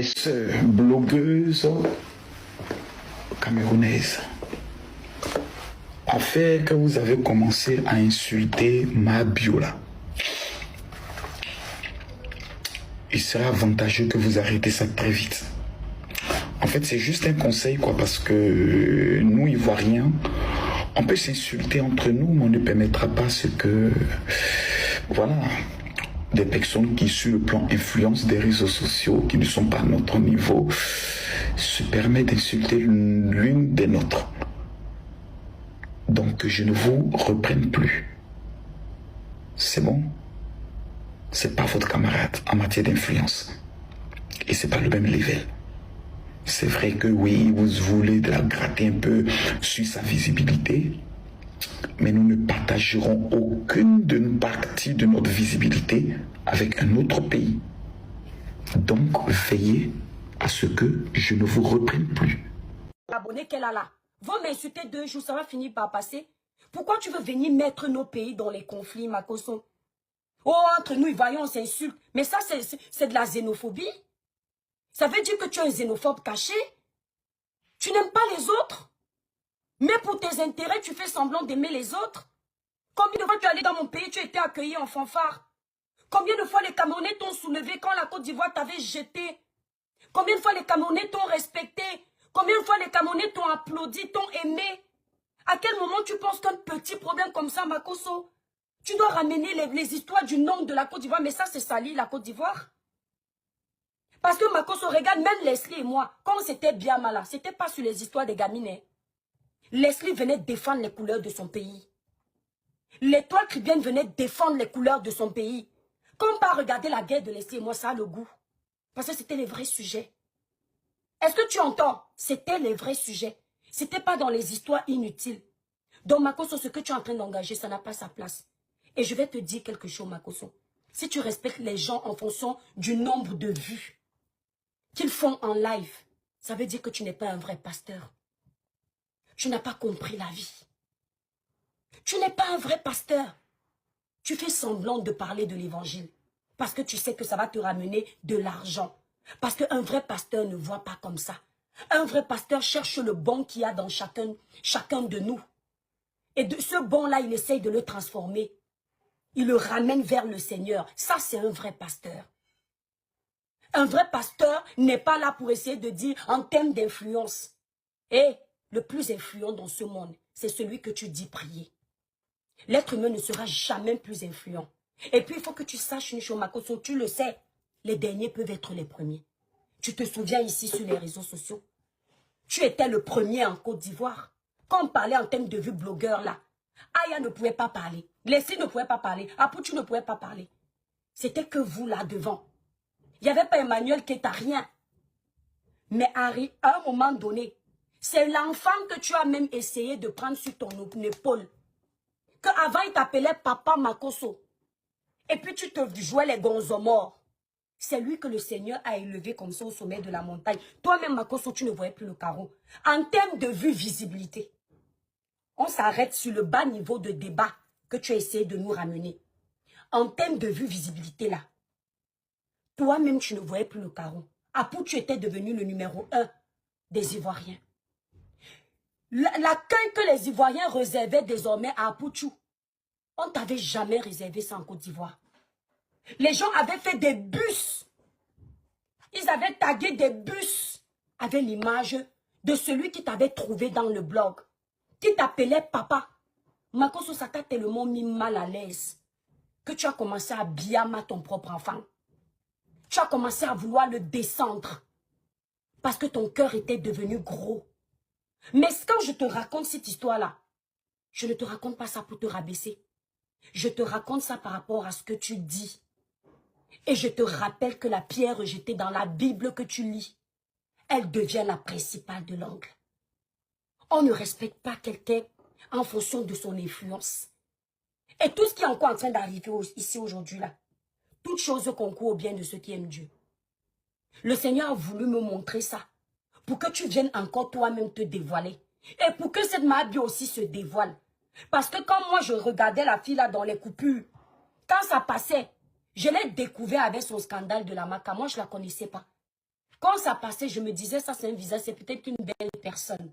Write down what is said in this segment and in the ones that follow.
sœurs blogueuses camerounaises, a fait que vous avez commencé à insulter ma Biola. Il serait avantageux que vous arrêtez ça très vite. En fait, c'est juste un conseil, quoi, parce que nous, Ivoiriens, on peut s'insulter entre nous, mais on ne permettra pas ce que... Voilà, des personnes qui, sur le plan influence des réseaux sociaux, qui ne sont pas à notre niveau, se permettent d'insulter l'une des nôtres. Donc, je ne vous reprenne plus. C'est bon? C'est pas votre camarade en matière d'influence. Et c'est pas le même level. C'est vrai que oui, vous voulez la gratter un peu sur sa visibilité, mais nous ne partagerons aucune de nos parties de notre visibilité avec un autre pays. Donc, veillez à ce que je ne vous reprenne plus. Abonné qu'elle a là, va m'insulter 2 jours, ça va finir par passer. Pourquoi tu veux venir mettre nos pays dans les conflits, Makosso? Oh, entre nous, voyons, on s'insulte. Mais ça, c'est de la xénophobie. Ça veut dire que tu es un xénophobe caché. Tu n'aimes pas les autres. Mais pour tes intérêts, tu fais semblant d'aimer les autres. Combien de fois tu es allé dans mon pays, tu as été accueilli en fanfare? Combien de fois les Camerounais t'ont soulevé quand la Côte d'Ivoire t'avait jeté? Combien de fois les Camerounais t'ont respecté? Combien de fois les Camerounais t'ont applaudi, t'ont aimé? À quel moment tu penses qu'un petit problème comme ça, Makosso, tu dois ramener les histoires du nom de la Côte d'Ivoire? Mais ça, c'est sali, la Côte d'Ivoire. Parce que Makosso, regarde, même Leslie et moi, quand c'était bien mal là, c'était pas sur les histoires des gamines. Hein. Leslie venait défendre les couleurs de son pays. L'étoile Caribéenne venait défendre les couleurs de son pays. Quand on pas regarder la guerre de Leslie et moi, ça a le goût. Parce que c'était les vrais sujets. Est-ce que tu entends? C'était les vrais sujets. C'était pas dans les histoires inutiles. Donc, Makosso, ce que tu es en train d'engager, ça n'a pas sa place. Et je vais te dire quelque chose, Makosso. Si tu respectes les gens en fonction du nombre de vues qu'ils font en live, ça veut dire que tu n'es pas un vrai pasteur. Tu n'as pas compris la vie. Tu n'es pas un vrai pasteur. Tu fais semblant de parler de l'évangile. Parce que tu sais que ça va te ramener de l'argent. Parce qu'un vrai pasteur ne voit pas comme ça. Un vrai pasteur cherche le bon qu'il y a dans chacun de nous. Et de ce bon-là, il essaye de le transformer. Il le ramène vers le Seigneur. Ça, c'est un vrai pasteur. Un vrai pasteur n'est pas là pour essayer de dire en termes d'influence. Et le plus influent dans ce monde, c'est celui que tu dis prier. L'être humain ne sera jamais plus influent. Et puis, il faut que tu saches une chose, Makosso, tu le sais, les derniers peuvent être les premiers. Tu te souviens ici sur les réseaux sociaux, tu étais le premier en Côte d'Ivoire. Quand on parlait en termes de vue blogueur là, Aya ne pouvait pas parler, Leslie ne pouvait pas parler, Apoutu ne pouvait pas parler. C'était que vous là devant. Il n'y avait pas Emmanuel qui t'a rien. Mais Harry, à un moment donné, c'est l'enfant que tu as même essayé de prendre sur ton épaule. Qu'avant il t'appelait Papa Makosso. Et puis tu te jouais les gonzomorts. C'est lui que le Seigneur a élevé comme ça au sommet de la montagne. Toi-même, Makosso, tu ne voyais plus le carreau. En termes de vue, visibilité, on s'arrête sur le bas niveau de débat que tu as essayé de nous ramener. En termes de vue, visibilité, là, toi-même, tu ne voyais plus le carreau. Apou, tu étais devenu le numéro 1 des Ivoiriens. L'accueil que les Ivoiriens réservaient désormais à Apouchou, on ne t'avait jamais réservé ça en Côte d'Ivoire. Les gens avaient fait des bus. Ils avaient tagué des bus avec l'image de celui qui t'avait trouvé dans le blog, qui t'appelait papa. Makosso, ça t'a tellement mis mal à l'aise que tu as commencé à biama ton propre enfant. Tu as commencé à vouloir le descendre parce que ton cœur était devenu gros. Mais quand je te raconte cette histoire-là, je ne te raconte pas ça pour te rabaisser. Je te raconte ça par rapport à ce que tu dis. Et je te rappelle que la pierre rejetée dans la Bible que tu lis, elle devient la principale de l'angle. On ne respecte pas quelqu'un en fonction de son influence. Et tout ce qui est encore en train d'arriver ici aujourd'hui là, toute chose concourt au bien de ceux qui aiment Dieu. Le Seigneur a voulu me montrer ça, pour que tu viennes encore toi-même te dévoiler. Et pour que cette Mabi aussi se dévoile. Parce que quand moi je regardais la fille là dans les coupures, quand ça passait, je l'ai découvert avec son scandale de la maca. Moi je ne la connaissais pas. Quand ça passait, je me disais, ça c'est un visage, c'est peut-être une belle personne.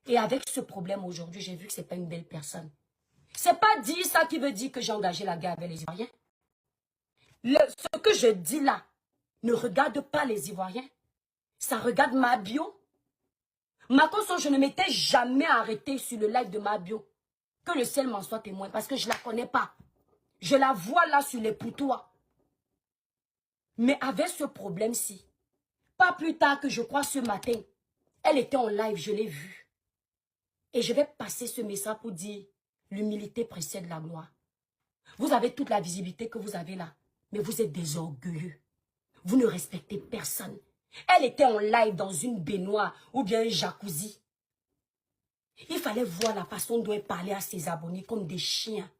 Et avec ce problème aujourd'hui, j'ai vu que ce n'est pas une belle personne. C'est pas dire ça qui veut dire que j'ai engagé la guerre avec les Ivoiriens. Ce que je dis là ne regarde pas les Ivoiriens. Ça regarde ma bio. Makoso, je ne m'étais jamais arrêté sur le live de ma bio. Que le ciel m'en soit témoin, parce que je ne la connais pas. Je la vois là sur les poutois. Mais avec ce problème-ci, pas plus tard que je crois ce matin, elle était en live, je l'ai vue. Et je vais passer ce message pour dire, l'humilité précède la gloire. Vous avez toute la visibilité que vous avez là, mais vous êtes des orgueilleux. Vous ne respectez personne. Elle était en live dans une baignoire ou bien un jacuzzi. Il fallait voir la façon dont elle parlait à ses abonnés comme des chiens.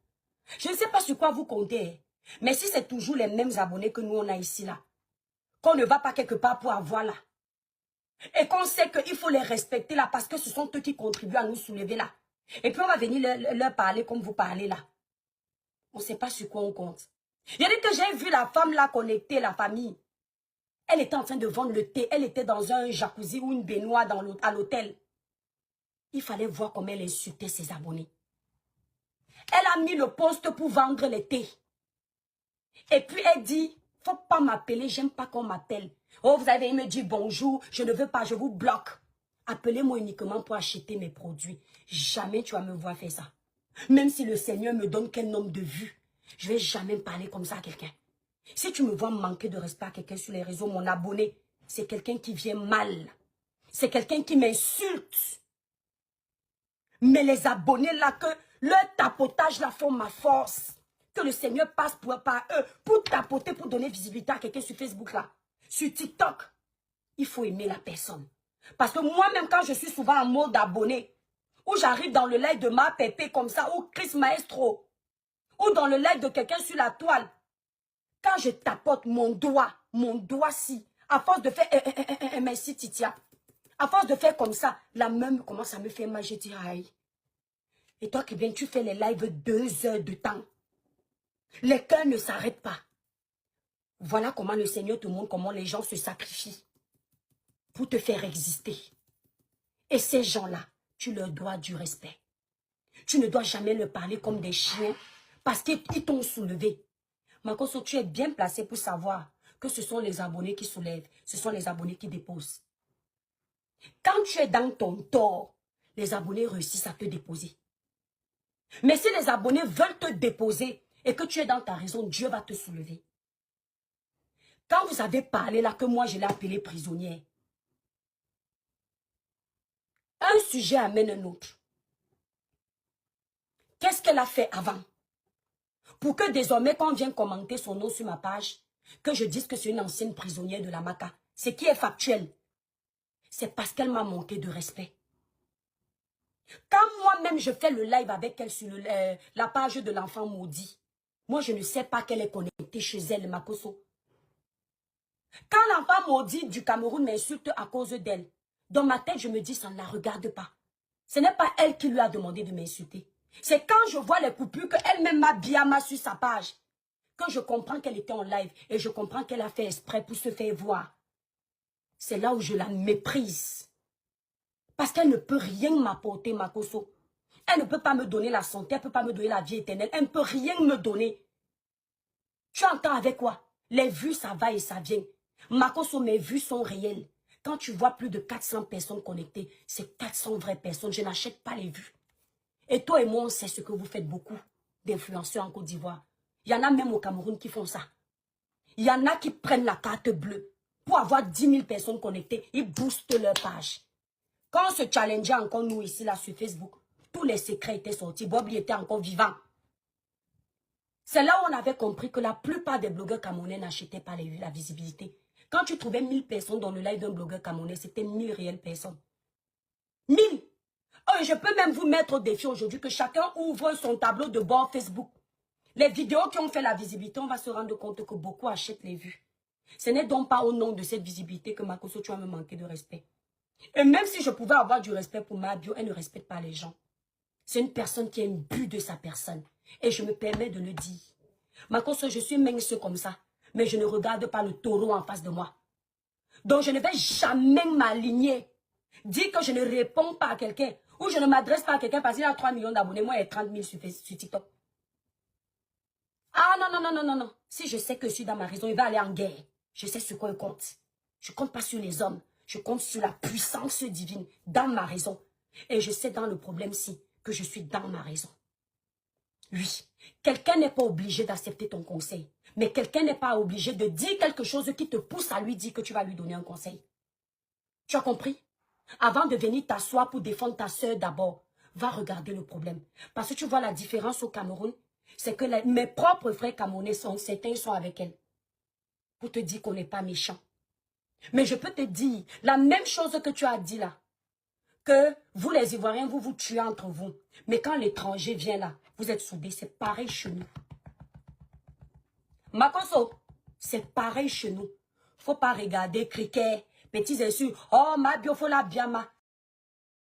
Je ne sais pas sur quoi vous comptez, mais si c'est toujours les mêmes abonnés que nous on a ici là, qu'on ne va pas quelque part pour avoir là, et qu'on sait qu'il faut les respecter là parce que ce sont eux qui contribuent à nous soulever là. Et puis on va venir leur parler comme vous parlez là. On ne sait pas sur quoi on compte. Il y a dit que j'ai vu la femme là connecter la famille. Elle était en train de vendre le thé. Elle était dans un jacuzzi ou une baignoire à l'hôtel. Il fallait voir comment elle insultait ses abonnés. Elle a mis le poste pour vendre le thé. Et puis elle dit, faut pas m'appeler, j'aime pas qu'on m'appelle. Oh, vous avez me dire bonjour, je ne veux pas, je vous bloque. Appelez-moi uniquement pour acheter mes produits. Jamais tu vas me voir faire ça. Même si le Seigneur me donne quel nombre de vues, je vais jamais parler comme ça à quelqu'un. Si tu me vois manquer de respect à quelqu'un sur les réseaux, mon abonné, c'est quelqu'un qui vient mal. C'est quelqu'un qui m'insulte. Mais les abonnés là, que leur tapotage là font ma force. Que le Seigneur passe par eux pour tapoter, pour donner visibilité à quelqu'un sur Facebook là. Sur TikTok, il faut aimer la personne. Parce que moi-même, quand je suis souvent en mode abonné, ou j'arrive dans le live de ma Pépé comme ça, ou Chris Maestro, ou dans le live de quelqu'un sur la toile, quand je tapote mon doigt-ci, à force de faire merci Titia, à force de faire comme ça, la main commence à me faire mal, je dis aïe. Et toi qui viens, tu fais les lives 2 heures de temps. Les cœurs ne s'arrêtent pas. Voilà comment le Seigneur te montre comment les gens se sacrifient pour te faire exister. Et ces gens-là, tu leur dois du respect. Tu ne dois jamais leur parler comme des chiens parce qu'ils t'ont soulevé. Makoso, tu es bien placé pour savoir que ce sont les abonnés qui soulèvent, ce sont les abonnés qui déposent. Quand tu es dans ton tort, les abonnés réussissent à te déposer. Mais si les abonnés veulent te déposer et que tu es dans ta raison, Dieu va te soulever. Quand vous avez parlé là, que moi je l'ai appelée prisonnière, un sujet amène un autre. Qu'est-ce qu'elle a fait avant? Pour que désormais, quand on vient commenter son nom sur ma page, que je dise que c'est une ancienne prisonnière de la Maca, ce qui est factuel, c'est parce qu'elle m'a manqué de respect. Quand moi-même je fais le live avec elle sur la page de l'enfant maudit, moi je ne sais pas qu'elle est connectée chez elle, Makoso. Quand l'enfant maudit du Cameroun m'insulte à cause d'elle, dans ma tête je me dis ça ne la regarde pas. Ce n'est pas elle qui lui a demandé de m'insulter. C'est quand je vois les coupures qu'elle-même m'a bien sur sa page, que je comprends qu'elle était en live et je comprends qu'elle a fait exprès pour se faire voir. C'est là où je la méprise. Parce qu'elle ne peut rien m'apporter, Makoso. Elle ne peut pas me donner la santé, elle ne peut pas me donner la vie éternelle. Elle ne peut rien me donner. Tu entends avec quoi? Les vues, ça va et ça vient. Makoso, mes vues sont réelles. Quand tu vois plus de 400 personnes connectées, c'est 400 vraies personnes. Je n'achète pas les vues. Et toi et moi, on sait ce que vous faites beaucoup d'influenceurs en Côte d'Ivoire. Il y en a même au Cameroun qui font ça. Il y en a qui prennent la carte bleue. Pour avoir 10 000 personnes connectées, ils boostent leur page. Quand on se challengeait encore nous ici, là, sur Facebook, tous les secrets étaient sortis. Bobby était encore vivant. C'est là où on avait compris que la plupart des blogueurs camerounais n'achetaient pas la visibilité. Quand tu trouvais 1000 personnes dans le live d'un blogueur camerounais, c'était 1000 réelles personnes. 1000! Oh, je peux même vous mettre au défi aujourd'hui que chacun ouvre son tableau de bord Facebook. Les vidéos qui ont fait la visibilité, on va se rendre compte que beaucoup achètent les vues. Ce n'est donc pas au nom de cette visibilité que Makoso, tu vas me manquer de respect. Et même si je pouvais avoir du respect pour ma bio, elle ne respecte pas les gens. C'est une personne qui a un but de sa personne. Et je me permets de le dire. Makoso, je suis mince comme ça. Mais je ne regarde pas le taureau en face de moi. Donc, je ne vais jamais m'aligner. Dire que je ne réponds pas à quelqu'un ou je ne m'adresse pas à quelqu'un parce qu'il a 3 millions d'abonnés, moi, il y a 30 000 sur TikTok. Ah non, non, non, non, non, non. Si je sais que je suis dans ma raison, il va aller en guerre. Je sais sur quoi il compte. Je ne compte pas sur les hommes. Je compte sur la puissance divine dans ma raison. Et je sais dans le problème-ci que je suis dans ma raison. Oui, quelqu'un n'est pas obligé d'accepter ton conseil. Mais quelqu'un n'est pas obligé de dire quelque chose qui te pousse à lui dire que tu vas lui donner un conseil. Tu as compris? Avant de venir t'asseoir pour défendre ta soeur d'abord, va regarder le problème. Parce que tu vois la différence au Cameroun, c'est que mes propres frères camerounais certains sont avec elle. Pour te dire qu'on n'est pas méchant. Mais je peux te dire, la même chose que tu as dit là, que vous les Ivoiriens, vous vous tuez entre vous. Mais quand l'étranger vient là, vous êtes soudés, c'est pareil chez nous. Makoso, c'est pareil chez nous. Faut pas regarder cricket, petits insultes. Oh, ma biofola biama.